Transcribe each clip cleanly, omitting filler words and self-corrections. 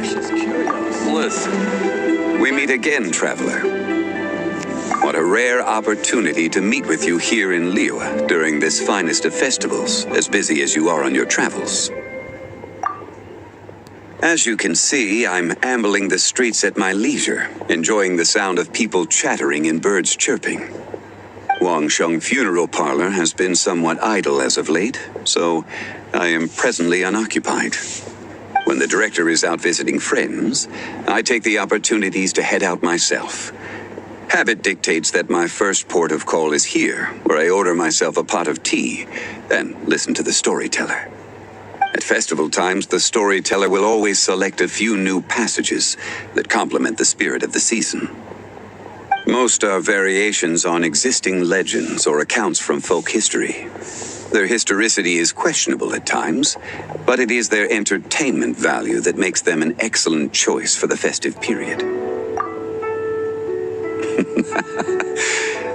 precious curios. Listen, we meet again, traveler. What a rare opportunity to meet with you here in Liyue during this finest of festivals, as busy as you are on your travels. As you can see, I'm ambling the streets at my leisure, enjoying the sound of people chattering and birds chirping. Wangsheng Funeral Parlor has been somewhat idle as of late, so I am presently unoccupied. When the director is out visiting friends, I take the opportunities to head out myself. Habit dictates that my first port of call is here, where I order myself a pot of tea, then listen to the storyteller. At festival times, the storyteller will always select a few new passages that complement the spirit of the season. Most are variations on existing legends or accounts from folk history. Their historicity is questionable at times, but it is their entertainment value that makes them an excellent choice for the festive period.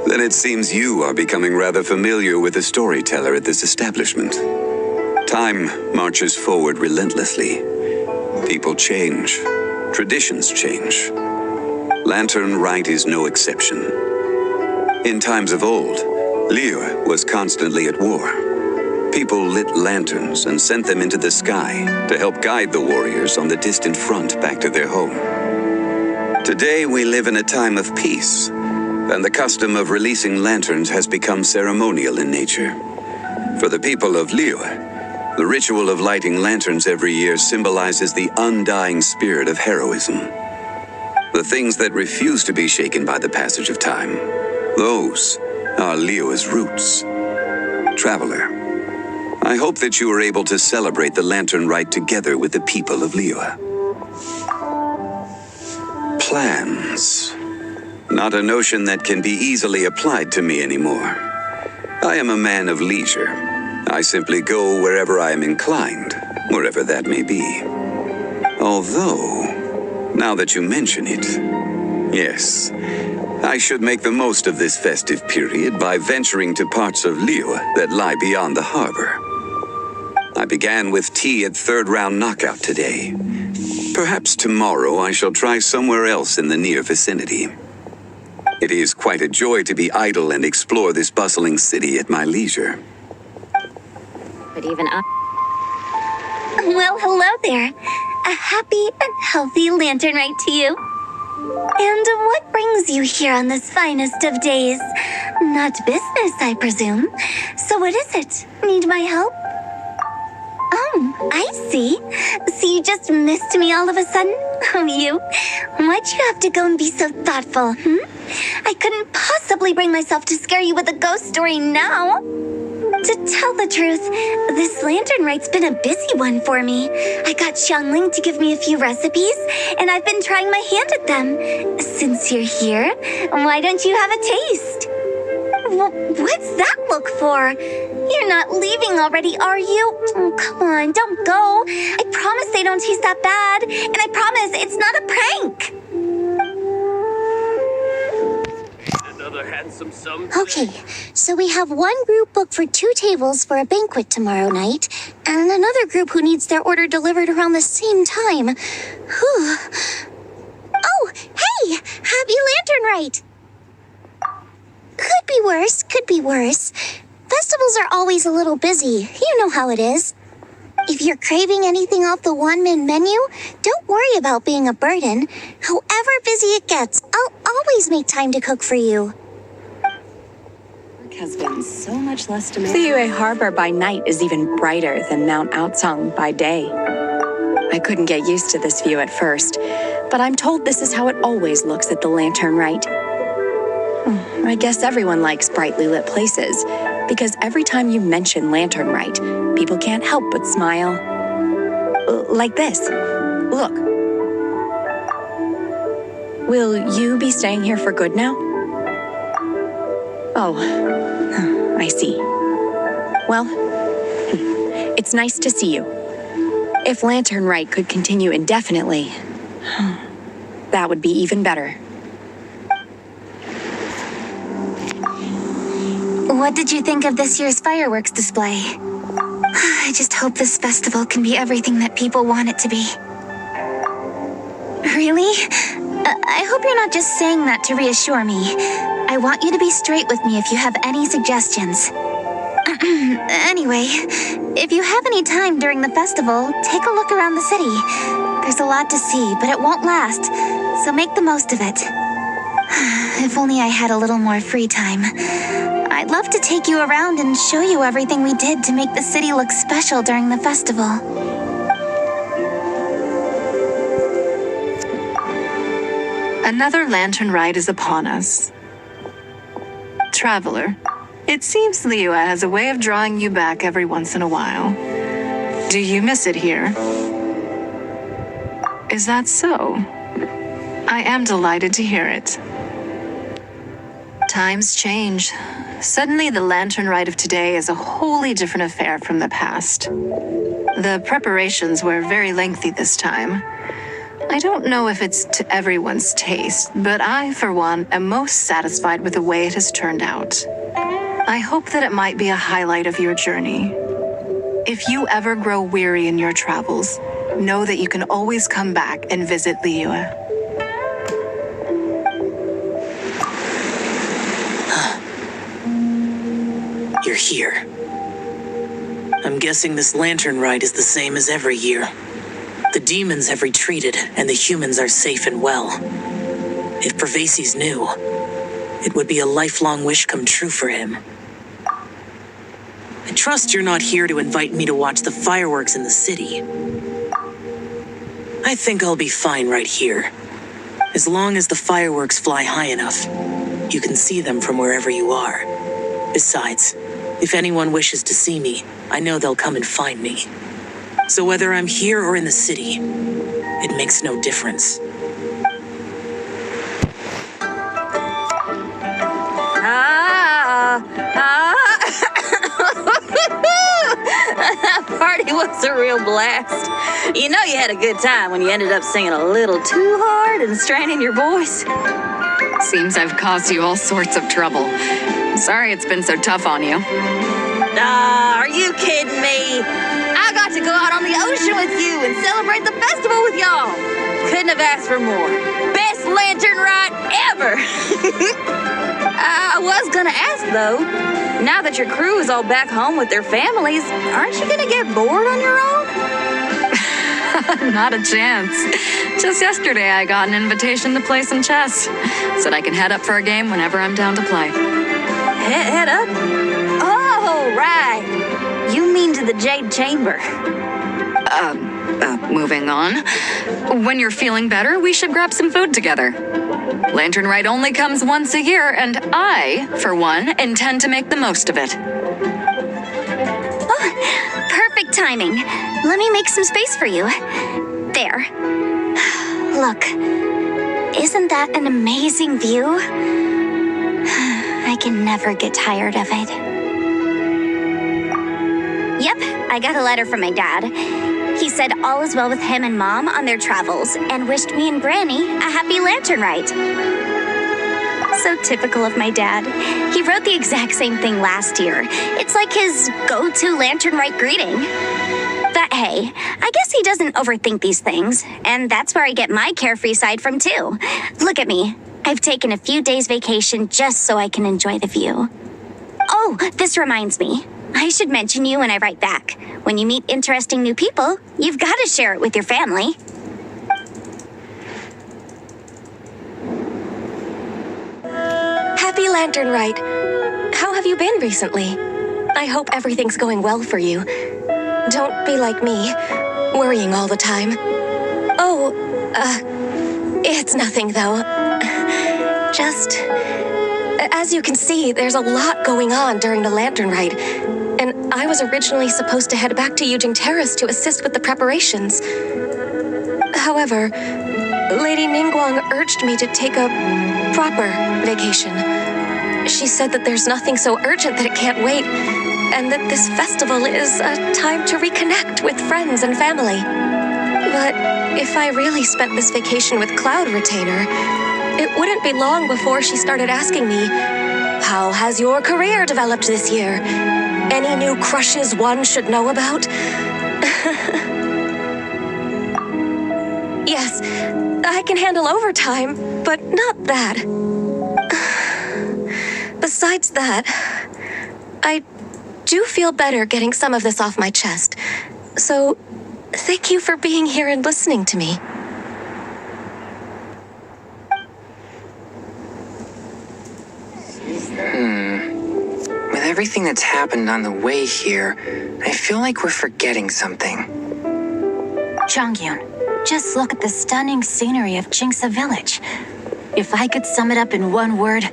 Then it seems you are becoming rather familiar with the storyteller at this establishment. Time marches forward relentlessly. People change. Traditions change. Lantern Rite is no exception. In times of old, Liyue was constantly at war. People lit lanterns and sent them into the sky to help guide the warriors on the distant front back to their home. Today we live in a time of peace, and the custom of releasing lanterns has become ceremonial in nature. For the people of Liyue, the ritual of lighting lanterns every year symbolizes the undying spirit of heroism. The things that refuse to be shaken by the passage of time, those are Liyue's roots. Traveler, I hope that you are able to celebrate the Lantern Rite together with the people of Liyue. Plans. Not a notion that can be easily applied to me anymore. I am a man of leisure. I simply go wherever I am inclined, wherever that may be. Although, now that you mention it, yes, I should make the most of this festive period by venturing to parts of Liyue that lie beyond the harbor. I began with tea at third round knockout today. Perhaps tomorrow I shall try somewhere else in the near vicinity. It is quite a joy to be idle and explore this bustling city at my leisure. But even I... Well, hello there. A happy and healthy Lantern Rite to you. And what brings you here on this finest of days? Not business, I presume. So what is it? Need my help? Oh, I see. So you just missed me all of a sudden? Oh, you? Why'd you have to go and be so thoughtful, I couldn't possibly bring myself to scare you with a ghost story now. To tell the truth, this Lantern Rite's been a busy one for me. I got Xiangling to give me a few recipes, and I've been trying my hand at them. Since you're here, why don't you have a taste? What's that look for? You're not leaving already, are you? Oh, come on, don't go. I promise they don't taste that bad, and I promise it's not a prank. Okay, so we have one group booked for 2 tables for a banquet tomorrow night, and another group who needs their order delivered around the same time. Whew. Oh, hey! Happy Lantern Rite! Could be worse, could be worse. Festivals are always a little busy, you know how it is. If you're craving anything off the one-man menu, don't worry about being a burden. However busy it gets, I'll always make time to cook for you. Has been so much less demanding. Liyue Harbor by night is even brighter than Mount Aocang by day. I couldn't get used to this view at first, but I'm told this is how it always looks at the Lantern Rite. I guess everyone likes brightly lit places, because every time you mention Lantern Rite, people can't help but smile. Like this. Look. Will you be staying here for good now? Oh, I see. Well, it's nice to see you. If Lantern Rite could continue indefinitely, that would be even better. What did you think of this year's fireworks display? I just hope this festival can be everything that people want it to be. Really? I hope you're not just saying that to reassure me. I want you to be straight with me if you have any suggestions. Anyway, if you have any time during the festival, take a look around the city. There's a lot to see, but it won't last, so make the most of it. If only I had a little more free time. I'd love to take you around and show you everything we did to make the city look special during the festival. Another lantern ride is upon us. Traveler, it seems Liyue has a way of drawing you back every once in a while. Do you miss it here? Is that so? I am delighted to hear it. Times change. Suddenly, the lantern ride of today is a wholly different affair from the past. The preparations were very lengthy this time. I don't know if it's to everyone's taste, but I, for one, am most satisfied with the way it has turned out. I hope that it might be a highlight of your journey. If you ever grow weary in your travels, know that you can always come back and visit Liyue. You're here. I'm guessing this lantern ride is the same as every year. The demons have retreated, and the humans are safe and well. If Pervases knew, it would be a lifelong wish come true for him. I trust you're not here to invite me to watch the fireworks in the city. I think I'll be fine right here. As long as the fireworks fly high enough, you can see them from wherever you are. Besides, if anyone wishes to see me, I know they'll come and find me. So whether I'm here or in the city, it makes no difference. That party was a real blast. You know you had a good time when you ended up singing a little too hard and straining your voice. Seems I've caused you all sorts of trouble. Sorry it's been so tough on you. Are you kidding me? I got to go out on the ocean with you and celebrate the festival with y'all. Couldn't have asked for more. Best lantern ride ever. I was gonna ask though, now that your crew is all back home with their families, aren't you gonna get bored on your own? Not a chance. Just yesterday I got an invitation to play some chess. Said I can head up for a game whenever I'm down to play. Head up? Oh, right. You mean to the Jade Chamber. Moving on. When you're feeling better, we should grab some food together. Lantern Rite only comes once a year, and I, for one, intend to make the most of it. Oh, perfect timing. Let me make some space for you. There. Look, isn't that an amazing view? I can never get tired of it. Yep, I got a letter from my dad. He said all is well with him and Mom on their travels and wished me and Granny a happy lantern ride. So typical of my dad. He wrote the exact same thing last year. It's like his go-to lantern rite greeting. But hey, I guess he doesn't overthink these things, and that's where I get my carefree side from too. Look at me. I've taken a few days vacation just so I can enjoy the view. Oh, this reminds me. I should mention you when I write back. When you meet interesting new people, you've got to share it with your family. Happy Lantern Rite. How have you been recently? I hope everything's going well for you. Don't be like me, worrying all the time. Oh, it's nothing though. Just, as you can see, there's a lot going on during the Lantern Rite. And I was originally supposed to head back to Yujing Terrace to assist with the preparations. However, Lady Ningguang urged me to take a proper vacation. She said that there's nothing so urgent that it can't wait, and that this festival is a time to reconnect with friends and family. But if I really spent this vacation with Cloud Retainer, it wouldn't be long before she started asking me, "How has your career developed this year? Any new crushes one should know about?" Yes, I can handle overtime, but not that. Besides that, I do feel better getting some of this off my chest. So, thank you for being here and listening to me. With everything that's happened on the way here, I feel like we're forgetting something. Chongyun, just look at the stunning scenery of Jinxa Village. If I could sum it up in one word,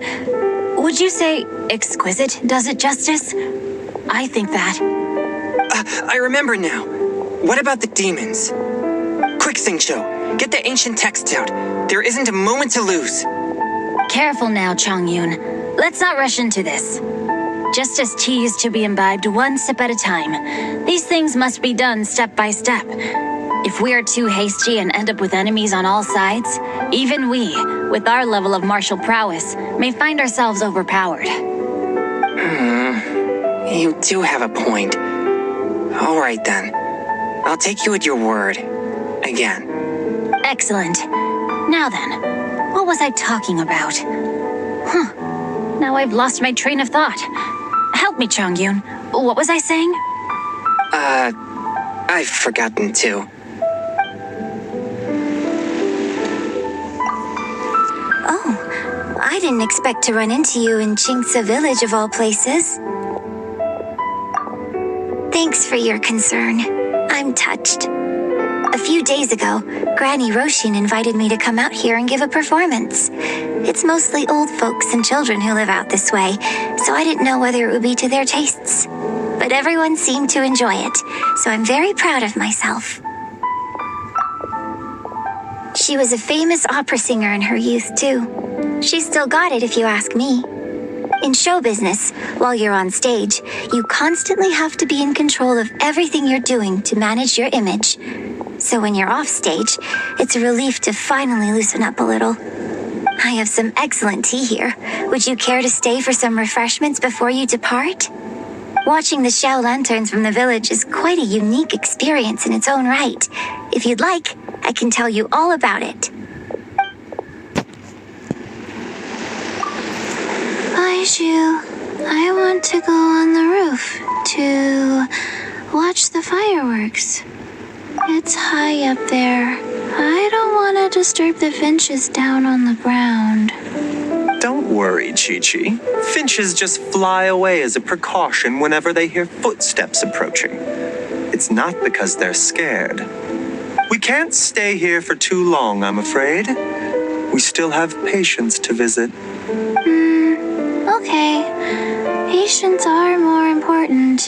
would you say exquisite does it justice? I think that. I remember now. What about the demons? Quick, Xingqiu, get the ancient texts out. There isn't a moment to lose. Careful now, Chongyun. Let's not rush into this. Justice tea is to be imbibed one sip at a time. These things must be done step by step. If we are too hasty and end up with enemies on all sides, even we, with our level of martial prowess, may find ourselves overpowered. You do have a point. All right then. I'll take you at your word. Again. Excellent. Now then, what was I talking about? Now I've lost my train of thought. Help me, Chongyun. What was I saying? I've forgotten too. Oh, I didn't expect to run into you in Jinxa Village of all places. Thanks for your concern. I'm touched. A few days ago, Granny Roshin invited me to come out here and give a performance. It's mostly old folks and children who live out this way, so I didn't know whether it would be to their tastes. But everyone seemed to enjoy it, so I'm very proud of myself. She was a famous opera singer in her youth, too. She's still got it if you ask me. In show business, while you're on stage, you constantly have to be in control of everything you're doing to manage your image. So when you're off stage, it's a relief to finally loosen up a little. I have some excellent tea here. Would you care to stay for some refreshments before you depart? Watching the Xiao lanterns from the village is quite a unique experience in its own right. If you'd like, I can tell you all about it. Baizhu, I want to go on the roof to watch the fireworks. It's high up there. I don't want to disturb the finches down on the ground. Don't worry, Chi-Chi. Finches just fly away as a precaution whenever they hear footsteps approaching. It's not because they're scared. We can't stay here for too long, I'm afraid. We still have patients to visit. Okay. Patients are more important.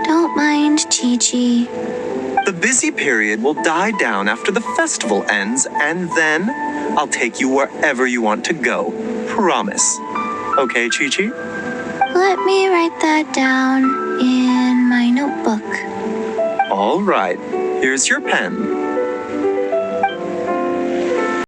Don't mind, Chi-Chi. The busy period will die down after the festival ends, and then I'll take you wherever you want to go. Promise. Okay, Chi-Chi? Let me write that down in my notebook. All right. Here's your pen.